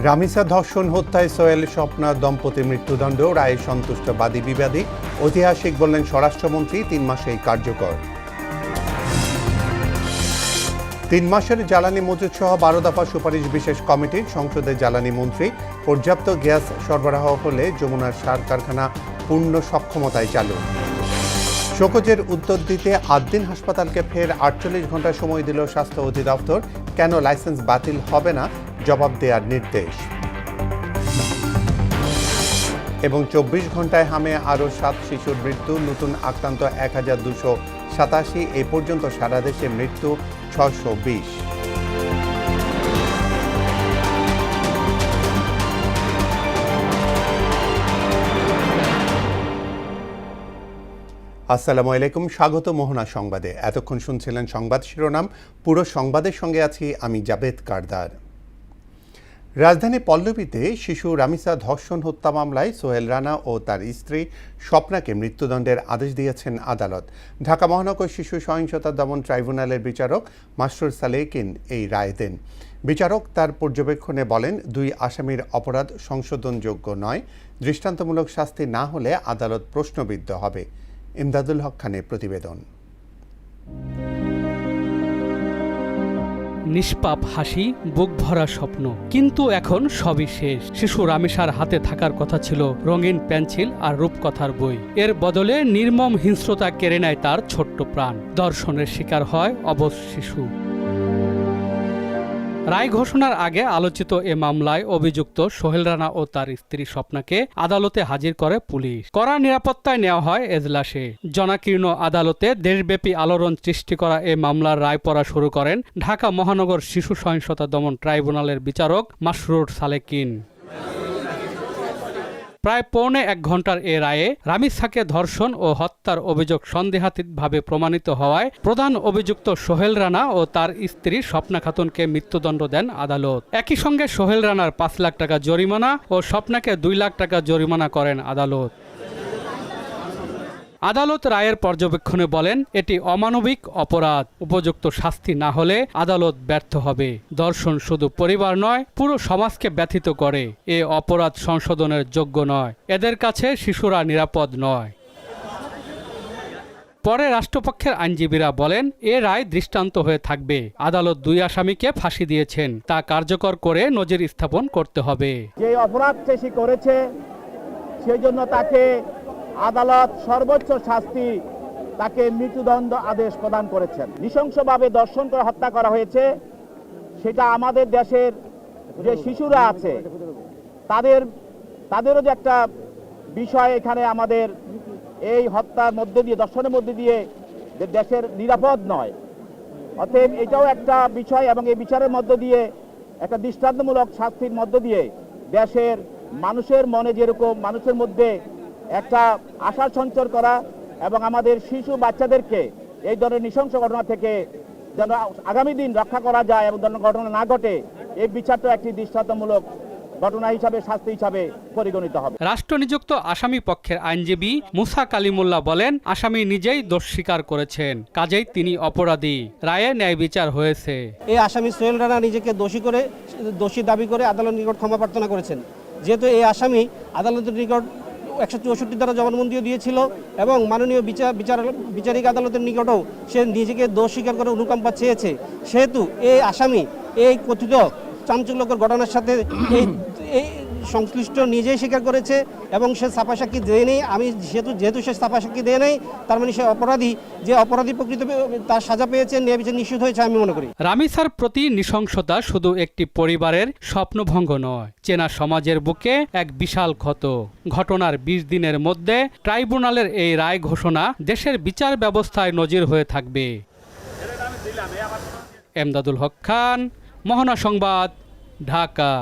রামিসা ধর্ষণ হত্যায় সোহেল স্বপ্না দম্পতির মৃত্যুদণ্ড, রায়ে সন্তুষ্ট বাদী বিবাদী। ঐতিহাসিক বললেন স্বরাষ্ট্রমন্ত্রী, 3 মাসেই কার্যকর। 3 মাসের জ্বালানি মজুত সহ 12 দফা সুপারিশ বিশেষ কমিটির। সংসদে জ্বালানি মন্ত্রী, পর্যাপ্ত গ্যাস সরবরাহ হলে যমুনার সার কারখানা পূর্ণ সক্ষমতায় চালু। শোকজের উত্তর দিতে 8 দিন হাসপাতালকে ফের 48 ঘন্টা সময় দিল স্বাস্থ্য অধিদপ্তর। কেন লাইসেন্স বাতিল হবে না, জবাব দেওয়ার নির্দেশ। এবং 24 ঘন্টায় হামে আরও 7 শিশুর মৃত্যু, নতুন আক্রান্ত 1287। এ পর্যন্ত সারা দেশে মৃত্যু 620। আসসালামু আলাইকুম, স্বাগত মোহনা সংবাদে। এতক্ষণ শুনছিলেন সংবাদ শিরোনাম। পুরো সংবাদের সঙ্গে আছি আমি জাবেদ কারদার। রাজধানী পল্লবীতে শিশু রামিসা ধর্ষণ হত্যা মামলায় সোহেল রানা ও তার স্ত্রী স্বপ্নাকে মৃত্যুদণ্ডের আদেশ দিয়েছেন আদালত। ঢাকা মহানগর শিশু সহিংসতা দমন ট্রাইব্যুনালের বিচারক মাসরুর সালেকিন এই রায় দেন। বিচারক তার পর্যবেক্ষণে বলেন, 2 আসামির অপরাধ সংশোধনযোগ্য নয়। দৃষ্টান্তমূলক শাস্তি না হলে আদালত প্রশ্নবিদ্ধ হবে। ইমদাদুল হক খানের প্রতিবেদন। নিষ্পাপ হাসি, বুক ভরা স্বপ্ন, কিন্তু এখন সবই শেষ। শিশু রামিসার হাতে থাকার কথা ছিল রঙিন পেন্সিল আর রূপকথার বই। এর বদলে নির্মম হিংস্রতা কেড়ে নেয় তার ছোট্ট প্রাণ। ধর্ষণের শিকার হয় অবশ শিশু। রায় ঘোষণার আগে আলোচিত এ মামলায় অভিযুক্ত সোহেল রানা ও তার স্ত্রী স্বপ্নাকে আদালতে হাজির করে পুলিশ। কড়া নিরাপত্তায় নেওয়া হয় এজলাসে। জনাকীর্ণ আদালতে দেশব্যাপী আলোড়ন সৃষ্টি করা এ মামলার রায় পড়া শুরু করেন ঢাকা মহানগর শিশু সহিংসতা দমন ট্রাইব্যুনালের বিচারক মাসরুর সালেকিন। প্রায় 1.25 ঘন্টার এ রায়ে রামিসাকে ধর্ষণ ও হত্যার অভিযোগ সন্দেহাতীতভাবে প্রমাণিত হওয়ায় প্রধান অভিযুক্ত সোহেল রানা ও তার স্ত্রী স্বপ্না খাতুনকে মৃত্যুদণ্ড দেন আদালত। একই সঙ্গে সোহেল রানার 5 লাখ টাকা জরিমানা ও স্বপ্নাকে 2 লাখ টাকা জরিমানা করেন আদালত। আদালত রায়ের পর্যবেক্ষণে বলেন, এটি অমানবিক অপরাধ। উপযুক্ত শাস্তি না হলে আদালত ব্যর্থ হবে। ধর্ষণ শুধু পরিবার নয়, পুরো সমাজকে ব্যথিত করে। এ অপরাধ সংশোধনের যোগ্য নয়। এদের কাছে শিশুরা নিরাপদ নয়। পরে রাষ্ট্রপক্ষের আইনজীবীরা বলেন, এ রায় দৃষ্টান্ত হয়ে থাকবে। আদালত 2 আসামিকে ফাঁসি দিয়েছেন, তা কার্যকর করে নজির স্থাপন করতে হবে। যে অপরাধ সে করেছে সেই জন্য তাকে আদালত সর্বোচ্চ শাস্তি, তাকে মৃত্যুদণ্ড আদেশ প্রদান করেছেন। নৃশংসভাবে ধর্ষণ করে হত্যা করা হয়েছে। সেটা আমাদের দেশের যে শিশুরা আছে তাদেরও যে একটা বিষয় এখানে আমাদের এই হত্যার মধ্যে দিয়ে, ধর্ষণের মধ্যে দিয়ে দেশের নিরাপদ নয়। অতএব এটাও একটা বিষয় এবং এই বিচারের মধ্য দিয়ে একটা দৃষ্টান্তমূলক শাস্তির মধ্য দিয়ে দেশের মানুষের মনে যেরকম মানুষের মধ্যে একটা আশা সঞ্চার করা এবং আমাদের শিশু বাচ্চাদেরকে এই ধরনের নৃশংস ঘটনা থেকে যেন আগামী দিন রক্ষা করা যায় এবং ধরনের ঘটনা না ঘটে, এই বিচারটা একটি দৃষ্টান্তমূলক ঘটনা হিসাবে, শাস্তি হিসাবে পরিগণিত হবে। রাষ্ট্রনিযুক্ত আসামি পক্ষের আইনজীবী মুসা কালিমুল্লাহ বলেন, আসামি নিজেই দোষ স্বীকার করেছেন, কাজেই তিনি অপরাধী। রায়ে ন্যায় বিচার হয়েছে। এই আসামি সোহেল রানা নিজেকে দোষী দাবি করে আদালতের নিকট ক্ষমা প্রার্থনা করেছেন। যেহেতু এই আসামি আদালতের নিকট 164 দ্বারা জবানবন্দিও দিয়েছিল এবং মাননীয় বিচারিক আদালতের নিকটও সে নিজেকে দোষ স্বীকার করে অনুকম্পা চেয়েছে, সেহেতু এই আসামি এই কথিত চাঞ্চল্যকর ঘটনার সাথে এই সংশ্লিষ্ট নিজেই স্বীকার করেছে এবং সে ছাপা সাক্ষী দেয় নেই। যেহেতু সে ছাপা সাক্ষী দেয় নেই, তার মানে সে অপরাধী। যে অপরাধী প্রকৃত তার সাজা পেয়েছে, ন্যায় বিচার নিশ্চিত হয়েছে আমি মনে করি। রামিসার প্রতি নৃশংসতা শুধু একটি পরিবারের স্বপ্নভঙ্গ নয়, চেনা সমাজের বুকে এক বিশাল ক্ষত। ঘটনার 20 দিনের মধ্যে ট্রাইব্যুনালের এই রায় ঘোষণা দেশের বিচার ব্যবস্থায় নজির হয়ে থাকবে। ইমদাদুল হক খান, মোহনা সংবাদ, ঢাকা।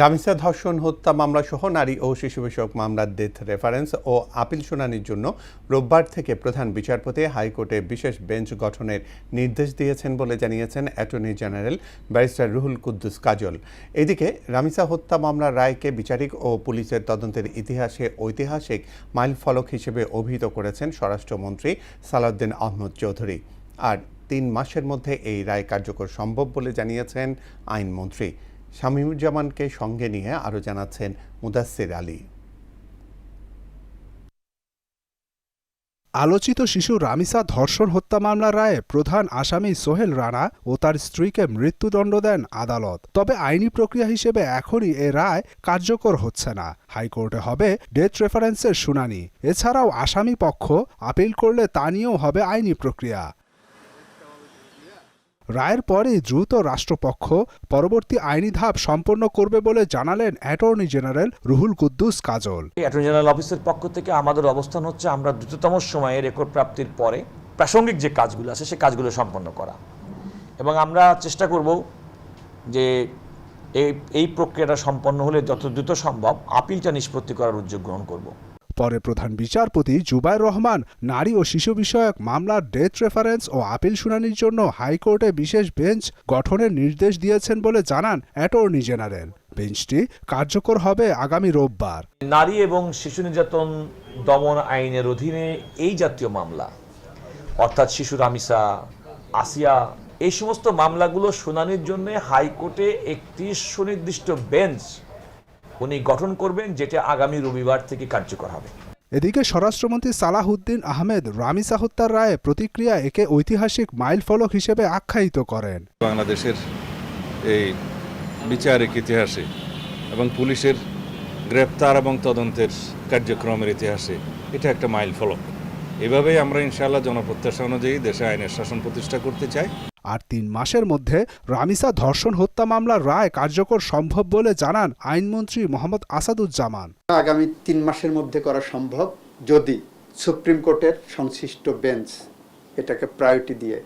রামিসা ধর্ষণ হত্যা মামলা সহ নারী ও শিশু বিষয়ক মামলার ডেথ রেফারেন্স ও আপিল শুনানির জন্য রোববার থেকে প্রধান বিচারপতি হাইকোর্টে বিশেষ বেঞ্চ গঠনের নির্দেশ দিয়েছেন বলে জানিয়েছেন attorney general barrister Ruhul Quddus Kajol. এদিকে রামিসা হত্যা মামলার রায়কে বিচারিক ও পুলিশের তদন্তের ইতিহাসে ঐতিহাসিক মাইলফলক হিসেবে অভিহিত করেছেন স্বরাষ্ট্রমন্ত্রী সালাউদ্দিন আহমদ চৌধুরী। আর 3 মাসের মধ্যে এই রায় কার্যকর সম্ভব বলে জানিয়েছেন আইনমন্ত্রী। শামীমুজ্জামানকে সঙ্গে নিয়ে আরও জানাচ্ছেন মুদাসসির আলী। আলোচিত শিশু রামিসা ধর্ষণ হত্যা মামলার রায়ে প্রধান আসামি সোহেল রানা ও তার স্ত্রীকে মৃত্যুদণ্ড দেন আদালত। তবে আইনি প্রক্রিয়া হিসেবে এখনই এ রায় কার্যকর হচ্ছে না। হাইকোর্টে হবে ডেথ রেফারেন্সের শুনানি। এছাড়াও আসামি পক্ষ আপিল করলে তা নিয়েও হবে আইনি প্রক্রিয়া। রায়ের পরেই দ্রুত রাষ্ট্রপক্ষ পরবর্তী আইনি ধাপ সম্পন্ন করবে বলে জানালেন অ্যাটর্নি জেনারেল রুহুল কুদ্দুস কাজল। অ্যাটর্নি জেনারেল অফিসের পক্ষ থেকে আমাদের অবস্থান হচ্ছে আমরা দ্রুততম সময়ে রেকর্ড প্রাপ্তির পরে প্রাসঙ্গিক যে কাজগুলো আছে সে কাজগুলো সম্পন্ন করা, এবং আমরা চেষ্টা করব যে এই প্রক্রিয়াটা সম্পন্ন হলে যত দ্রুত সম্ভব আপিলটা নিষ্পত্তি করার উদ্যোগ গ্রহণ করব। পরে প্রধান বিচারপতি জুবায়ের রহমান নারী ও শিশু বিষয়ক মামলার ডেথ রেফারেন্স ও আপিল শুনানির জন্য হাইকোর্টে বিশেষ বেঞ্চ গঠনের নির্দেশ দিয়েছেন বলে জানান অ্যাটর্নি জেনারেল। বেঞ্চটি কার্যকর হবে আগামী রোববার। নারী এবং শিশু নির্যাতন দমন আইনের অধীনে এই জাতীয় মামলা অর্থাৎ শিশু রামিসা, আসিয়া, এই সমস্ত মামলাগুলো শুনানির জন্য হাইকোর্টে একটি সুনির্দিষ্ট বেঞ্চ উনি গঠন করবেন, যেটা আগামী রবিবার থেকে কার্যকর হবে। এদিকে স্বরাষ্ট্রমন্ত্রী সালাহউদ্দিন আহমেদ রামিসা হত্যার রায়ে প্রতিক্রিয়া একে ঐতিহাসিক মাইলফলক হিসেবে আখ্যায়িত করেন। বাংলাদেশের এই বিচারিক ইতিহাসে এবং পুলিশের গ্রেপ্তার এবং তদন্তের কার্যক্রমের ইতিহাসে এটা একটা মাইলফলক। এভাবেই আমরা ইনশাআল্লাহ জনপ্রত্যাশা অনুযায়ী দেশে আইনের শাসন প্রতিষ্ঠা করতে চাই। আর 3 মাসের মধ্যে রামিসা ধর্ষণ হত্যা মামলার রায় কার্যকর সম্ভব বলে জানান আইনমন্ত্রী মোহাম্মদ আসাদুজ্জামান। আগামী 3 মাসের মধ্যে করা সম্ভব যদি সুপ্রিম কোর্টের সংশ্লিষ্ট বেঞ্চ এটাকে প্রায়োরিটি দিয়ে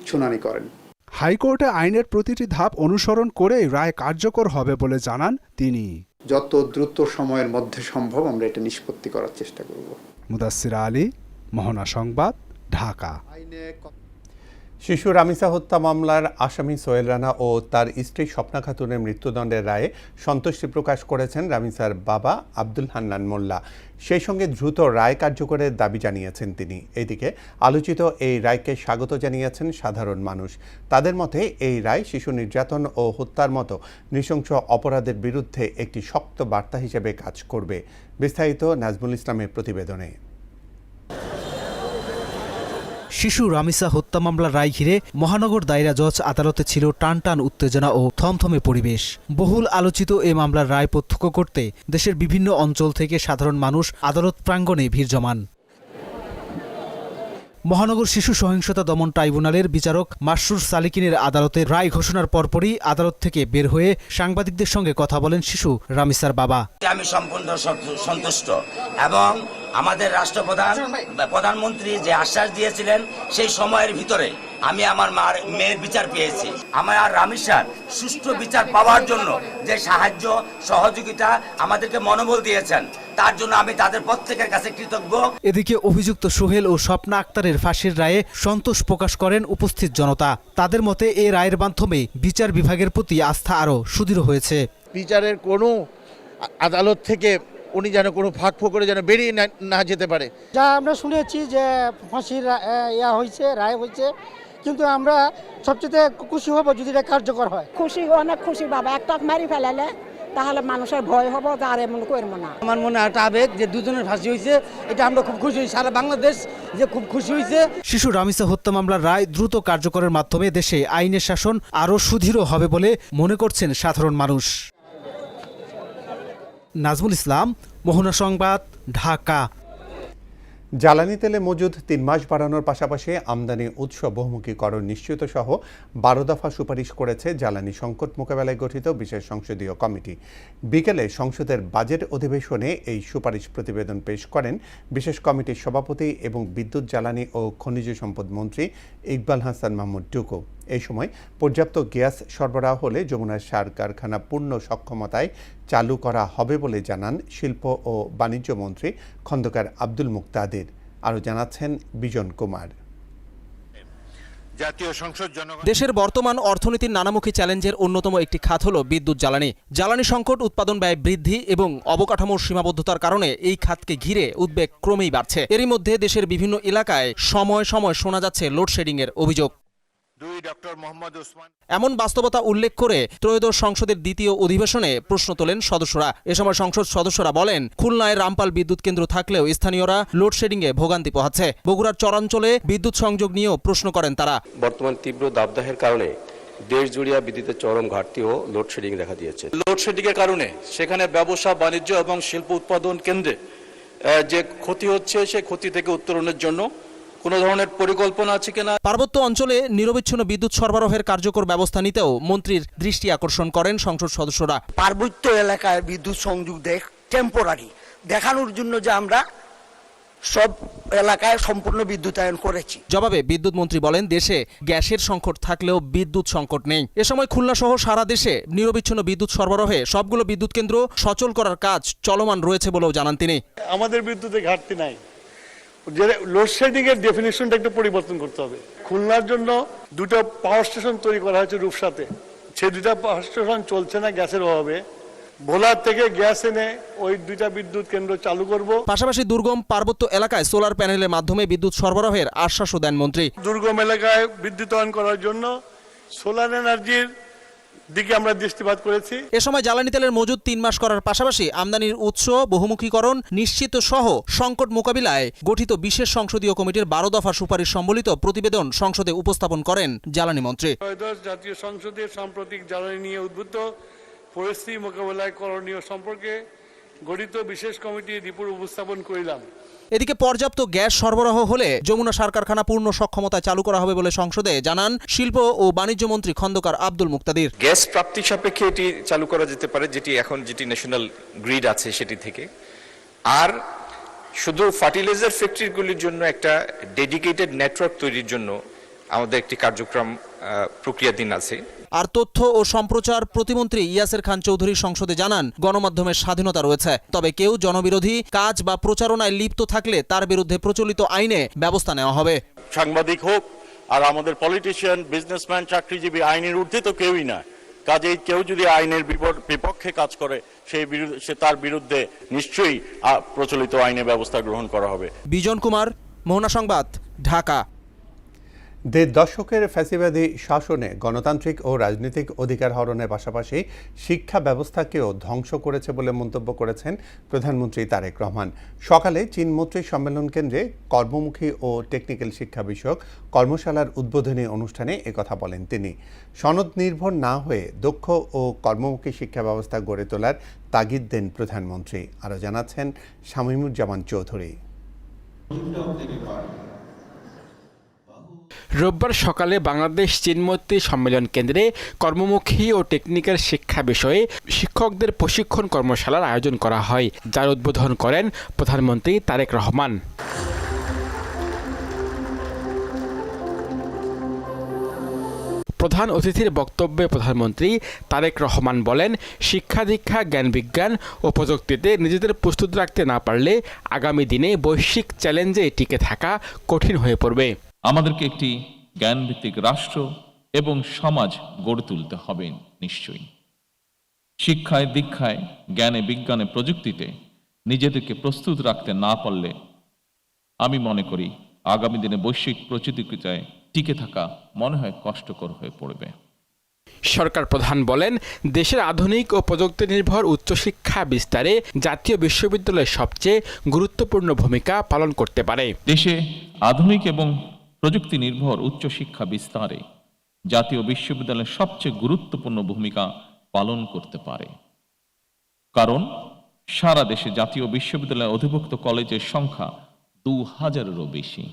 শুনানি করেন। হাইকোর্টে আইনের প্রতিটি ধাপ অনুসরণ করেই রায় কার্যকর হবে বলে জানান তিনি। যত দ্রুত সময়ের মধ্যে সম্ভব আমরা এটা নিষ্পত্তি করার চেষ্টা করব। মুদাসসির আলী, মোহনা সংবাদ, ঢাকা। শিশু রামিসা হত্যা মামলার আসামি সোহেল রানা ও তার স্ত্রী স্বপ্না খাতুনের মৃত্যুদণ্ডের রায়ে সন্তুষ্টি প্রকাশ করেছেন রামিসার বাবা আব্দুল হান্নান মোল্লা। সেই সঙ্গে দ্রুত রায় কার্যকরের দাবি জানিয়েছেন তিনি। এদিকে আলোচিত এই রায়কে স্বাগত জানিয়েছেন সাধারণ মানুষ। তাদের মতে এই রায় শিশু নির্যাতন ও হত্যার মতো নৃশংস অপরাধের বিরুদ্ধে একটি শক্ত বার্তা হিসেবে কাজ করবে। বিস্তারিত নাজমুল ইসলামের প্রতিবেদনে। শিশু রামিসা হত্যা মামলার রায় ঘিরে মহানগর দায়রা জজ আদালতে ছিল টানটান উত্তেজনা ও থমথমে পরিবেশ। বহুল আলোচিত এ মামলার রায় প্রত্যক্ষ করতে দেশের বিভিন্ন অঞ্চল থেকে সাধারণ মানুষ আদালত প্রাঙ্গণে ভিড় জমান। মহানগর শিশু সহিংসতা দমন ট্রাইব্যুনালের বিচারক মাসরুর সালিকিনের আদালতে রায় ঘোষণার পরপরই আদালত থেকে বের হয়ে সাংবাদিকদের সঙ্গে কথা বলেন শিশু রামিসার বাবা। আমি সম্পূর্ণ সন্তুষ্ট এবং আমাদের প্রধানমন্ত্রী যে আশ্বাস দিয়েছিলেন সেই সময়ের ভিতরে আমি আমার মেয়ের বিচার পেয়েছি। আমার রামিসার সুষ্ঠু বিচার পাওয়ার জন্য যে সাহায্য সহযোগিতা আমাদেরকে মনোবল দিয়েছেন তার জন্য আমি তাদের প্রত্যেকের কাছে কৃতজ্ঞ। এদিকে অভিযুক্ত সোহেল ও স্বপ্না আক্তারের ফাঁসির রায়ে সন্তোষ প্রকাশ করেন উপস্থিত জনতা। তাদের মতে এ রায়ের মাধ্যমে বিচার বিভাগের প্রতি আস্থা আরও সুদৃঢ় হয়েছে। বিচারের কোনো আদালত থেকে উনি যেন কোনো ফাঁক ফোকরে যেন বেরিয়ে না যেতে পারে। যা আমরা শুনেছি যে ফাঁসির রায় হয়েছে, কিন্তু আমরা সবচেয়ে খুশি হব যদি এটা কার্যকর হয়। খুশি, অনেক খুশি বাবা। একটা মারি ফেলালে তাহলে মানুষের ভয় হবো, আর এমন করবো না। আমার মনে একটা আবেগ যে দুজনের ফাঁসি হয়েছে, এটা আমরা খুব খুশি হয়েছি, সারা বাংলাদেশ যে খুব খুশি হয়েছে। শিশু রামিসা হত্যা মামলার রায় দ্রুত কার্যকরের মাধ্যমে দেশে আইনের শাসন আরও সুদৃঢ় হবে বলে মনে করছেন সাধারণ মানুষ। নাজমুল ইসলাম, মোহনা সংবাদ, ঢাকা। জ্বালানি তেলে মজুদ 3 মাস বাড়ানোর পাশাপাশি আমদানি উৎস বহুমুখীকরণ নিশ্চিত সহ 12 দফা সুপারিশ করেছে জ্বালানি সংকট মোকাবেলায় গঠিত বিশেষ সংসদীয় কমিটি। বিকেলে সংসদের বাজেট অধিবেশনে এই সুপারিশ প্রতিবেদন পেশ করেন বিশেষ কমিটির সভাপতি এবং বিদ্যুৎ, জ্বালানি ও খনিজ সম্পদ মন্ত্রী ইকবাল হাসান মাহমুদ টুকু। এই সময় পর্যাপ্ত গ্যাস সরবরাহ হলে যমুনার সার কারখানা পূর্ণ সক্ষমতায় চালু করা হবে বলে জানান শিল্প ও বাণিজ্য মন্ত্রী খন্দকার আব্দুল মুক্তাদির। আরও জানাচ্ছেন বিজন কুমার। দেশের বর্তমান অর্থনীতির নানামুখী চ্যালেঞ্জের অন্যতম একটি খাত হল বিদ্যুৎ জ্বালানি। জ্বালানি সংকট, উৎপাদন ব্যয় বৃদ্ধি এবং অবকাঠামোর সীমাবদ্ধতার কারণে এই খাতকে ঘিরে উদ্বেগ ক্রমেই বাড়ছে। এরই মধ্যে দেশের বিভিন্ন এলাকায় সময় সময় শোনা যাচ্ছে লোডশেডিংয়ের অভিযোগ। 2 ডক্টর মোহাম্মদ ওসমান। এমন বাস্তবতা উল্লেখ করে ত্রয়োদশ সংসদের দ্বিতীয় অধিবেশনে প্রশ্ন তোলেন সদস্যরা। এ সময় সংসদ সদস্যরা বলেন, খুলনায় রামপাল বিদ্যুৎ কেন্দ্র থাকলেও স্থানীয়রা লোডশেডিংয়ে ভোগান্তি পোহাচ্ছে। বগুড়ার চরাঞ্চলে বিদ্যুৎ সংযোগ নিয়েও প্রশ্ন করেন তারা। বর্তমান তীব্র দাবদাহের কারণে দেশ জুড়িয়া বিদ্যুতের চরম ঘাটতি ও লোডশেডিং দেখা দিয়েছে। লোডশেডিংয়ের কারণে সেখানে ব্যবসা বাণিজ্য এবং শিল্প উৎপাদন কেন্দ্রে যে ক্ষতি হচ্ছে, সেই ক্ষতি থেকে উত্তরণের জন্য কোনো ধরনের পরিকল্পনা আছে কিনা। পার্বত্য অঞ্চলে নিরবিচ্ছিন্ন বিদ্যুৎ সরবরাহের কার্যকর ব্যবস্থা নিতেও মন্ত্রীর দৃষ্টি আকর্ষণ করেন সংসদ সদস্যরা। পার্বত্য এলাকায় বিদ্যুৎ সংযোগ টেম্পোরারি দেখানোর জন্য যে আমরা সব এলাকায় সম্পূর্ণ বিদ্যুতায়ন করেছি। জবাবে বিদ্যুৎ মন্ত্রী বলেন, দেশে গ্যাসের সংকট থাকলেও বিদ্যুৎ সংকট নেই। এ সময় খুলনা সহ সারা দেশে নিরবিচ্ছিন্ন বিদ্যুৎ সরবরাহে সবগুলো বিদ্যুৎ কেন্দ্র সচল করার কাজ চলমান রয়েছে বলেও জানান তিনি। আমাদের বিদ্যুতের ঘাটতি নাই, যে লোডশেডিং এর ডেফিনিশনটা একটু পরিবর্তন করতে হবে। খুলনার জন্য 2টা পাওয়ার স্টেশন তৈরি করা হয়েছে রূপসাতে, সেই 2টা পাওয়ার স্টেশন চলছে না গ্যাসের অভাবে। ভোলার থেকে গ্যাস এনে ওই 2টা বিদ্যুৎ কেন্দ্র চালু করব। পাশাপাশি দুর্গম পার্বত্য এলাকায় সোলার প্যানেলের মাধ্যমে বিদ্যুৎ সরবরাহের আশ্বাসও দেন মন্ত্রী। দুর্গম এলাকায় বিদ্যুতায়ন করার জন্য সোলার এনার্জির দিকে আমরা দৃষ্টিপাত করেছি। এ সময় জ্বালানি তেলের মজুদ 3 মাস করার পাশাপাশি আমদানির উৎস বহুমুখীকরণ নিশ্চিত সহ সংকট মোকাবিলায় গঠিত বিশেষ সংসদীয় কমিটির 12 দফা সুপারিশ সম্বলিত প্রতিবেদন সংসদে উপস্থাপন করেন জ্বালানি মন্ত্রী। জাতীয় সংসদের সাম্প্রতিক জ্বালানি নিয়ে উদ্ভূত পরিস্থিতি মোকাবেলায় করণীয় সম্পর্কে গঠিত বিশেষ কমিটি রিপোর্ট উপস্থাপন করিলাম। এদিকে পর্যাপ্ত গ্যাস সরবরাহ হলে যমুনা সার কারখানা পূর্ণ সক্ষমতায় চালু করা হবে বলে সংসদে জানান শিল্প ও বাণিজ্য মন্ত্রী খন্দকার আব্দুল মুক্তাদির। গ্যাস প্রাপ্তি সাপেক্ষে এটি চালু করা যেতে পারে, যেটি ন্যাশনাল গ্রিড আছে সেটি থেকে। আর শুধু ফার্টিলাইজার ফ্যাক্টরিগুলির জন্য একটা ডেডিকেটেড নেটওয়ার্ক তৈরির জন্য আমাদের একটি কার্যক্রম প্রক্রিয়াধীন আছে। আর তথ্য ও সম্প্রচার প্রতিমন্ত্রী ইয়াসের খান চৌধুরী সংসদে জানান, গণমাধ্যমের স্বাধীনতা রয়েছে, তবে কেউ জনবিরোধী কাজ বা প্রচারণায় লিপ্ত থাকলে তার বিরুদ্ধে প্রচলিত আইনে ব্যবস্থা নেওয়া হবে। সাংবাদিক হোক আর আমাদের পলিটিশিয়ান, বিজনেসম্যান, চাকরিজীবী, আইনের ঊর্ধ্বে তো কেউই না। কাজেই কেউ যদি আইনের বিপক্ষে কাজ করে সে তার বিরুদ্ধে নিশ্চয়ই প্রচলিত আইনে ব্যবস্থা গ্রহণ করা হবে। বিজন কুমার, মোহনা সংবাদ, ঢাকা। 1.5 দশকের ফ্যাসিবাদী শাসনে গণতান্ত্রিক ও রাজনৈতিক অধিকার হরণের পাশাপাশি শিক্ষা ব্যবস্থাকেও ধ্বংস করেছে বলে মন্তব্য করেছেন প্রধানমন্ত্রী তারেক রহমান। সকালে চীন মৈত্রী সম্মেলন কেন্দ্রে কর্মমুখী ও টেকনিক্যাল শিক্ষা বিষয়ক কর্মশালার উদ্বোধনী অনুষ্ঠানে একথা বলেন তিনি। সনদ নির্ভর না হয়ে দক্ষ ও কর্মমুখী শিক্ষা ব্যবস্থা গড়ে তোলার তাগিদ দেন প্রধানমন্ত্রী। আরও জানাচ্ছেন শামীমুজ্জামান চৌধুরী। রোববার সকালে বাংলাদেশ চীন মৈত্রী সম্মেলন কেন্দ্রে কর্মমুখী ও টেকনিক্যাল শিক্ষা বিষয়ে শিক্ষকদের প্রশিক্ষণ কর্মশালার আয়োজন করা হয়, যার উদ্বোধন করেন প্রধানমন্ত্রী তারেক রহমান। প্রধান অতিথির বক্তব্যে প্রধানমন্ত্রী তারেক রহমান বলেন, শিক্ষা দীক্ষা, জ্ঞান বিজ্ঞান ও প্রযুক্তিতে নিজেদের প্রস্তুত রাখতে না পারলে আগামী দিনে বৈশ্বিক চ্যালেঞ্জে টিকে থাকা কঠিন হয়ে পড়বে। আমাদেরকে একটি জ্ঞানভিত্তিক রাষ্ট্র এবং সমাজ গড়ে তুলতে হবে। নিশ্চয়ই শিক্ষায়, দীক্ষায়, জ্ঞানে, বিজ্ঞানে, প্রযুক্তিতে নিজেদেরকে প্রস্তুত রাখতে না পারলে আমি মনে করি আগামী দিনে বৈশ্বিক প্রতিযোগিতায় টিকে থাকা মনে হয় কষ্টকর হয়ে পড়বে। সরকার প্রধান বলেন, দেশের আধুনিক ও প্রযুক্তি নির্ভর উচ্চশিক্ষা বিস্তারে জাতীয় বিশ্ববিদ্যালয় সবচেয়ে গুরুত্বপূর্ণ ভূমিকা পালন করতে পারে। দেশে আধুনিক এবং প্রযুক্তি নির্ভর উচ্চশিক্ষা বিস্তারে জাতীয় বিশ্ববিদ্যালয় সবচেয়ে গুরুত্বপূর্ণ ভূমিকা পালন করতে পারে, কারণ সারা দেশে জাতীয় বিশ্ববিদ্যালয় অধিভুক্ত কলেজের সংখ্যা 2000-এরও বেশি।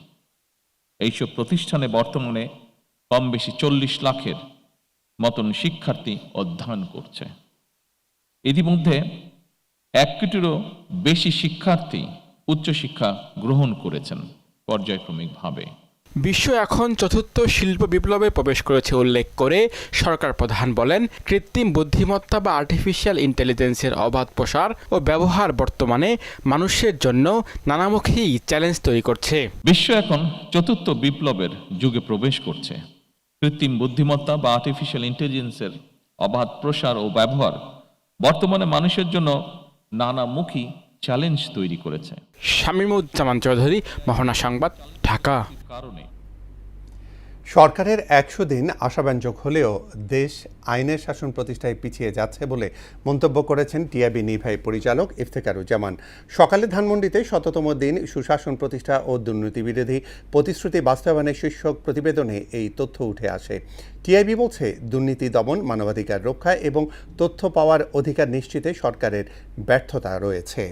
এইসব প্রতিষ্ঠানে বর্তমানে কম বেশি 40 লাখের মতন শিক্ষার্থী অধ্যয়ন করছে। ইতিমধ্যে 1 কোটিরও বেশি শিক্ষার্থী উচ্চশিক্ষা গ্রহণ করেছেন পর্যায়ক্রমিকভাবে। বিশ্ব এখন চতুর্থ শিল্প বিপ্লবে প্রবেশ করেছে উল্লেখ করে সরকার প্রধান বলেন, কৃত্রিম বুদ্ধিমত্তা বা আর্টিফিশিয়াল ইন্টেলিজেন্সের অবাধ প্রসার ও ব্যবহার বর্তমানে মানুষের জন্য নানামুখী চ্যালেঞ্জ তৈরি করছে। বিশ্ব এখন চতুর্থ বিপ্লবের যুগে প্রবেশ করছে। কৃত্রিম বুদ্ধিমত্তা বা আর্টিফিশিয়াল ইন্টেলিজেন্সের অবাধ প্রসার ও ব্যবহার বর্তমানে মানুষের জন্য নানামুখী চ্যালেঞ্জ তৈরি করেছে। শামীমুজ্জামান চৌধুরী, মোহনা সংবাদ, ঢাকা। সরকারের ১০০ দিন আশাব্যঞ্জক হলেও দেশ আইনের শাসন প্রতিষ্ঠায় পিছিয়ে যাচ্ছে বলে মন্তব্য করেছেন টিআইবি নির্বাহী পরিচালক ইফতেখারুজ্জামান। সকালে ধানমন্ডিতে ১০০তম দিন সুশাসন প্রতিষ্ঠা ও দুর্নীতিবিরোধী প্রতিশ্রুতি বাস্তবায়নের শীর্ষক প্রতিবেদনে এই তথ্য উঠে আসে। টিআইবি বলছে, দুর্নীতি দমন, মানবাধিকার রক্ষা এবং তথ্য পাওয়ার অধিকার নিশ্চিতে সরকারের ব্যর্থতা রয়েছে।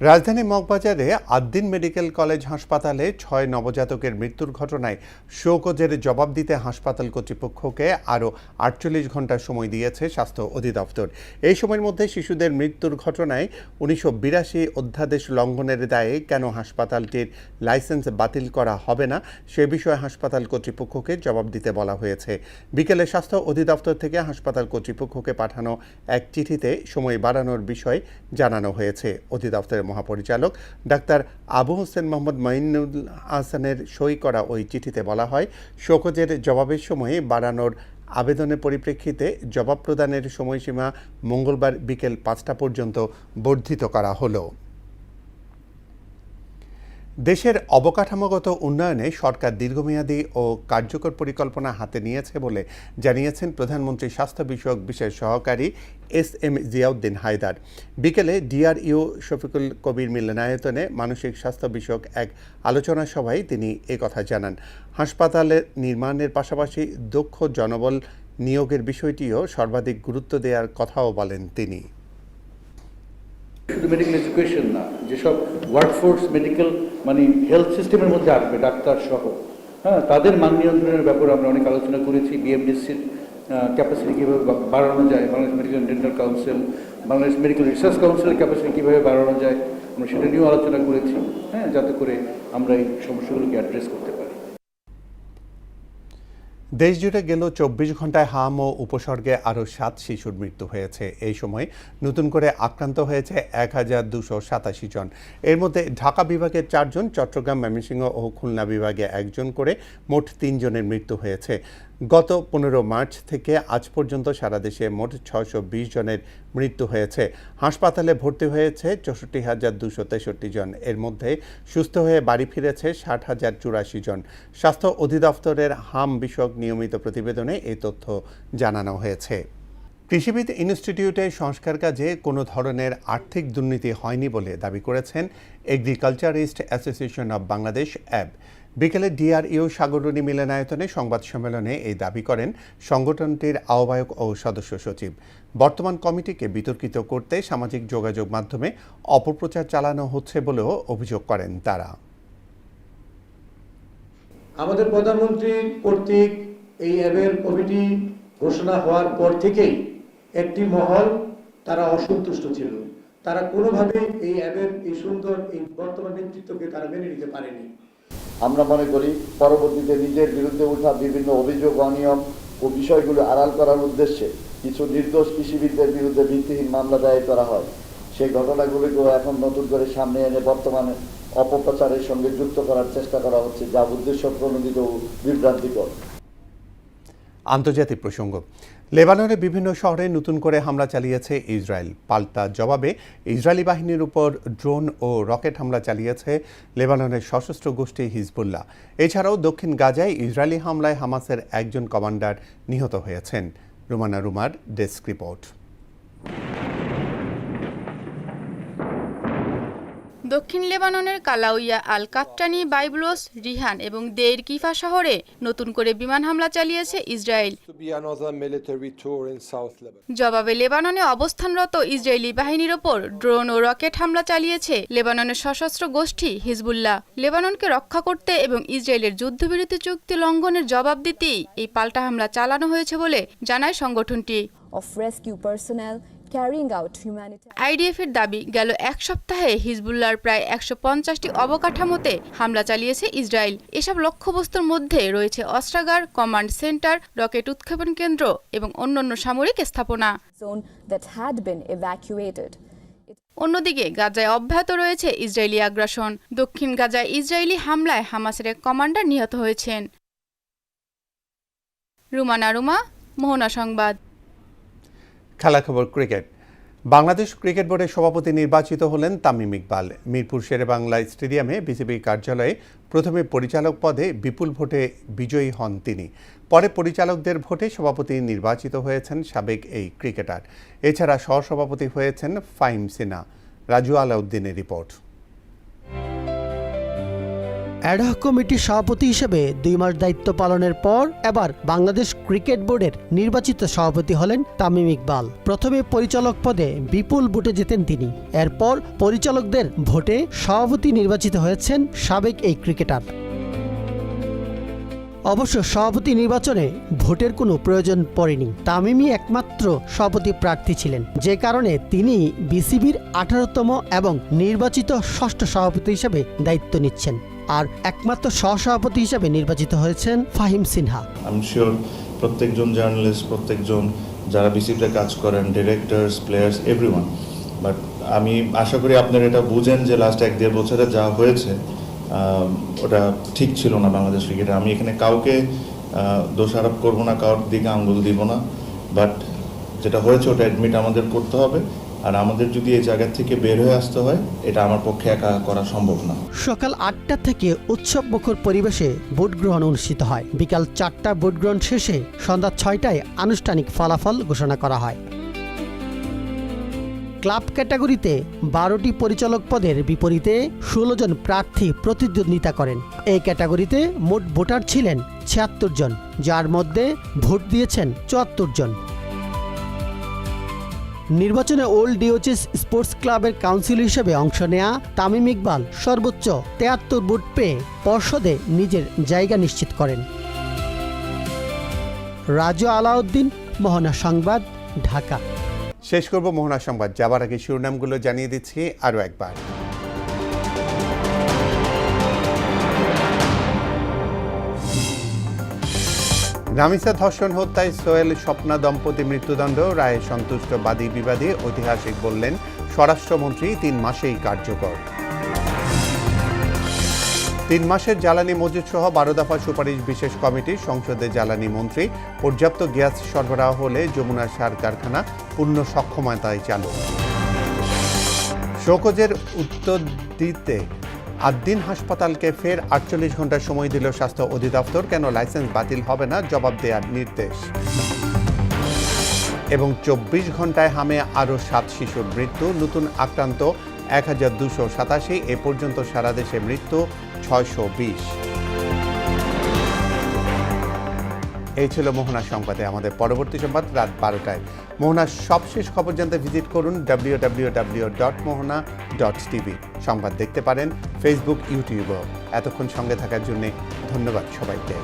রাজধানী মগবাজারে আদ্দিন মেডিকেল কলেজ হাসপাতালে ৬ নবজাতকের মৃত্যুর ঘটনায় শোকজের জবাব দিতে হাসপাতাল কর্তৃপক্ষকে আরও ৪৮ ঘণ্টা সময় দিয়েছে স্বাস্থ্য অধিদপ্তর। এই সময়ের মধ্যে শিশুদের মৃত্যুর ঘটনায় ১৯৮২ অধ্যাদেশ লঙ্ঘনের দায়ে কেন হাসপাতালটির লাইসেন্স বাতিল করা হবে না সে বিষয়ে হাসপাতাল কর্তৃপক্ষকে জবাব দিতে বলা হয়েছে। বিকেলে স্বাস্থ্য অধিদপ্তর থেকে হাসপাতাল কর্তৃপক্ষকে পাঠানো এক চিঠিতে সময় বাড়ানোর বিষয় জানানো হয়েছে। অধিদপ্তরের মহাপরিচালক ডাক্তার আবু হোসেন মোহাম্মদ মাইনুল হাসানের সই করা ওই চিঠিতে বলা হয়, শোকজের জবাবের সময়ে বাড়ানোর আবেদনের পরিপ্রেক্ষিতে জবাব প্রদানের সময়সীমা মঙ্গলবার বিকেল ৫টা পর্যন্ত বর্ধিত করা হলো। দেশের অবকাঠামোগত উন্নয়নে সরকার দীর্ঘমেয়াদী ও কার্যকর পরিকল্পনা হাতে নিয়েছে বলে জানিয়েছেন প্রধানমন্ত্রীর স্বাস্থ্য বিষয়ক বিশেষ সহকারী এস.এম. জিয়াউদ্দিন হায়দার। বিকেলে ডিআরইউ শফিকুল কবির মিলনায়তনে মানসিক স্বাস্থ্য বিষয়ক এক আলোচনা সভায় তিনি একথা জানান। হাসপাতালের নির্মাণের পাশাপাশি দক্ষ জনবল নিয়োগের বিষয়টিও সর্বাধিক গুরুত্ব দেওয়ার কথাও বলেন তিনি। শুধু মেডিকেল এডুকেশন না, যেসব ওয়ার্কফোর্স মেডিকেল হেলথ সিস্টেমের মধ্যে আসবে ডাক্তার সহ, তাদের মান নিয়ন্ত্রণের ব্যাপারে আমরা অনেক আলোচনা করেছি। বিএমডিসির ক্যাপাসিটি কীভাবে বাড়ানো যায়, Bangladesh medical dental council, Bangladesh medical research কাউন্সিলের ক্যাপাসিটি কীভাবে বাড়ানো যায়, আমরা সেটা নিয়েও আলোচনা করেছি, যাতে করে আমরা এই সমস্যাগুলোকে অ্যাড্রেস করতে পারি। দেশজুড়ে গেল ২৪ ঘন্টায় হাম ও উপসর্গে আরও ৭ শিশুর মৃত্যু হয়েছে। এই সময় নতুন করে আক্রান্ত হয়েছে ১,২৮৭ জন। এর মধ্যে ঢাকা বিভাগের ৪ জন, চট্টগ্রাম, ময়মনসিংহ ও খুলনা বিভাগে ১ জন করে মোট ৩ জনের মৃত্যু হয়েছে। গত ১৫ মার্চ থেকে আজ পর্যন্ত সারা দেশে মোট ৬২০ জনের মৃত্যু হয়েছে। হাসপাতালে ভর্তি হয়েছে ৬৪,২৬৩ জন। এর মধ্যে সুস্থ হয়ে বাড়ি ফিরেছে ৬০,০৮৪ জন। স্বাস্থ্য অধিদপ্তরের হাম বিষয়ক নিয়মিত প্রতিবেদনে এই তথ্য জানানো হয়েছে। কৃষিবিদ ইনস্টিটিউটে সংস্কার কাজে কোনো ধরনের আর্থিক দুর্নীতি হয়নি বলে দাবি করেছেন এগ্রিকালচারিস্ট অ্যাসোসিয়েশন অব বাংলাদেশ অ্যাব। বিকেলে ডিআরইউ সাগররণী মিলনায়তনে সংবাদ সম্মেলনে এই দাবি করেন সংগঠনটির আহ্বায়ক ও সদস্য সচিব। বর্তমান কমিটিকে বিতর্কিত করতে সামাজিক যোগাযোগ মাধ্যমে অপপ্রচার চালানো হচ্ছে বলেও অভিযোগ করেন তারা। আমাদের প্রধানমন্ত্রী কর্তৃক এই অ্যাবের কমিটি ঘোষণা হওয়ার পর থেকেই একটি মহল তারা অসন্তুষ্ট ছিল। তারা কোনোভাবে এই অ্যাবের এই সুন্দর এই বর্তমান নেতৃত্বকে তারা মেনে নিতে পারেনি। আমরা মনে করি পরবর্তীতে নিজের বিরুদ্ধে ওঠা বিভিন্ন অভিযোগ, অনিয়ম ও বিষয়গুলো আড়াল করার উদ্দেশ্যে কিছু নির্দোষ কৃষিবিদদের বিরুদ্ধে ভিত্তিহীন মামলা দায়ের করা হয়। সেই ঘটনাগুলিকেও এখন নতুন করে সামনে এনে বর্তমানে অপপ্রচারের সঙ্গে যুক্ত করার চেষ্টা করা হচ্ছে, যা উদ্দেশ্য প্রণোদিত ও বিভ্রান্তিকর। আন্তর্জাতিক প্রসঙ্গ। লেবাননের বিভিন্ন শহরে নতুন করে হামলা চালিয়েছে ইসরায়েল। পাল্টা জবাবে ইসরায়েলি বাহিনীর উপর ড্রোন ও রকেট হামলা চালিয়েছে লেবাননের সশস্ত্র গোষ্ঠী হিজবুল্লাহ। এছাড়াও দক্ষিণ গাজায় ইসরায়েলি হামলায় হামাসের একজন কমান্ডার নিহত হয়েছেন। রুমানা রুমার ডেস্ক রিপোর্ট। দক্ষিণ লেবাননের কালাউইয়া, আল কাত্তানি, বাইবলস, রিহান এবং দেইর কিফা শহরে নতুন করে বিমান হামলা চালিয়েছে ইসরায়েল। জবাবে লেবাননে অবস্থানরত ইসরায়েলি বাহিনীর ওপর ড্রোন ও রকেট হামলা চালিয়েছে লেবাননের সশস্ত্র গোষ্ঠী হিজবুল্লাহ। লেবাননকে রক্ষা করতে এবং ইসরায়েলের যুদ্ধবিরতি চুক্তি লঙ্ঘনের জবাব দিতেই এই পাল্টা হামলা চালানো হয়েছে বলে জানায় সংগঠনটি। আইডিএফের দাবি, গেল এক সপ্তাহে হিজবুল্লাহর প্রায় ১৫০টি অবকাঠামোতে হামলা চালিয়েছে ইসরায়েল। এসব লক্ষ্যবস্তুর মধ্যে রয়েছে অস্ত্রাগার, কমান্ড সেন্টার, রকেট উৎক্ষেপণ কেন্দ্র এবং অন্যান্য সামরিক স্থাপনা। অন্যদিকে গাজায় অব্যাহত রয়েছে ইসরায়েলি আগ্রাসন। দক্ষিণ গাজায় ইসরায়েলি হামলায় হামাসের এক কমান্ডার নিহত হয়েছেন। রুমানা রুমা, মোহনা সংবাদ। খেলা খবর ক্রিকেট। বাংলাদেশ ক্রিকেট বোর্ডের সভাপতি নির্বাচিত হলেন তামিম ইকবাল। মিরপুর শেরেবাংলা স্টেডিয়ামে বিসিবি কার্যালয়ে প্রথমে পরিচালক পদে বিপুল ভোটে বিজয়ী হন তিনি। পরে পরিচালকদের ভোটে সভাপতি নির্বাচিত হয়েছেন সাবেক এই ক্রিকেটার। এছাড়া সহসভাপতি হয়েছেন ফাহিম সিনহা। রাজু আলাউদ্দিনের রিপোর্ট। অ্যাডহক কমিটির সভাপতি হিসেবে 2 মাস দায়িত্ব পালনের পর এবার বাংলাদেশ ক্রিকেট বোর্ডের নির্বাচিত সভাপতি হলেন তামিম ইকবাল। প্রথমে পরিচালক পদে বিপুল ভোটে জেতেন তিনি। এরপর পরিচালকদের ভোটে সভাপতি নির্বাচিত হয়েছেন সাবেক এই ক্রিকেটার। অবশ্য সভাপতি নির্বাচনে ভোটের কোনো প্রয়োজন পড়েনি। তামিমই একমাত্র সভাপতি প্রার্থী ছিলেন, যে কারণে তিনি বিসিবির 18তম এবং নির্বাচিত 6ষ্ঠ সভাপতি হিসেবে দায়িত্ব নিচ্ছেন। আর একমাত্র সহসভাপতি হিসেবে নির্বাচিত হয়েছেন ফাহিম সিনহা। আমি শিওর প্রত্যেকজন জার্নালিস্ট, প্রত্যেকজন যারা বিসিবিতে কাজ করেন, ডিরেক্টরস, প্লেয়ার্স, এভরিওয়ান, বাট আমি আশা করি আপনারা এটা বুঝেন যে লাস্ট 1-1.5 বছরে যা হয়েছে ওটা ঠিক ছিল না বাংলাদেশ ক্রিকেটে। আমি এখানে কাউকে দোষারোপ করবো না, কারোর দিকে আঙ্গুল দিব না, বাট যেটা হয়েছে ওটা অ্যাডমিট আমাদের করতে হবে। আর আমাদের যদি এই জায়গা থেকে বের হয়ে আসতে হয়, এটা আমার পক্ষে একা করা সম্ভব না। সকাল 8টা থেকে উৎসব মুখর পরিবেশে ভোট গ্রহণ অনুষ্ঠিত হয়। বিকাল 4টা ভোট গ্রহণ শেষে সন্ধ্যা 6টায় আনুষ্ঠানিক ফলাফল ঘোষণা করা হয়। ক্লাব ক্যাটাগরিতে 12টি পরিচালক পদের বিপরীতে 16 জন প্রার্থী প্রতিদ্বন্দ্বিতা করেন। এই ক্যাটাগরিতে মোট ভোটার ছিলেন 76 জন, যার মধ্যে ভোট দিয়েছেন 74 জন। নির্বাচনে ওল্ড ডিওচেস স্পোর্টস ক্লাবের কাউন্সিল হিসেবে অংশ নেয়া তামিম ইকবাল সর্বোচ্চ 73 ভোট পেয়ে পর্ষদে নিজের জায়গা নিশ্চিত করেন। রাজু আলাউদ্দিন, মোহনা সংবাদ, ঢাকা। শেষ করব মোহনা সংবাদ। যাবার আগে শিরোনামগুলো জানিয়ে দিচ্ছি আরও একবার। রামিসা ধর্ষণ হত্যায় সোহেল স্বপ্না দম্পতি মৃত্যুদণ্ড, রায়ে সন্তুষ্ট বাদী বিবাদী। ঐতিহাসিক বললেন স্বরাষ্ট্রমন্ত্রী, 3 মাসেই কার্যকর। 3 মাসের জ্বালানি মজুত সহ 12 দফা সুপারিশ বিশেষ কমিটি। সংসদে জ্বালানি মন্ত্রী, পর্যাপ্ত গ্যাস সরবরাহ হলে যমুনার সার কারখানা পূর্ণ সক্ষমতায় চালু। শোকজের উত্তর দিতে 8 দিন হাসপাতালকে ফের 48 ঘন্টা সময় দিল স্বাস্থ্য অধিদপ্তর। কেন লাইসেন্স বাতিল হবে না, জবাব দেওয়ার নির্দেশ। এবং 24 ঘন্টায় হামে আরও 7 শিশুর মৃত্যু। নতুন আক্রান্ত 1287। এ পর্যন্ত সারা দেশে মৃত্যু 620। এই ছিল মোহনা সংবাদে। আমাদের পরবর্তী সংবাদ রাত 12টায়। মোহনার সবশেষ খবর জানতে ভিজিট করুন www.mohana.tv। সংবাদ দেখতে পারেন ফেসবুক, ইউটিউবেও। এতক্ষণ সঙ্গে থাকার জন্য ধন্যবাদ সবাইকে।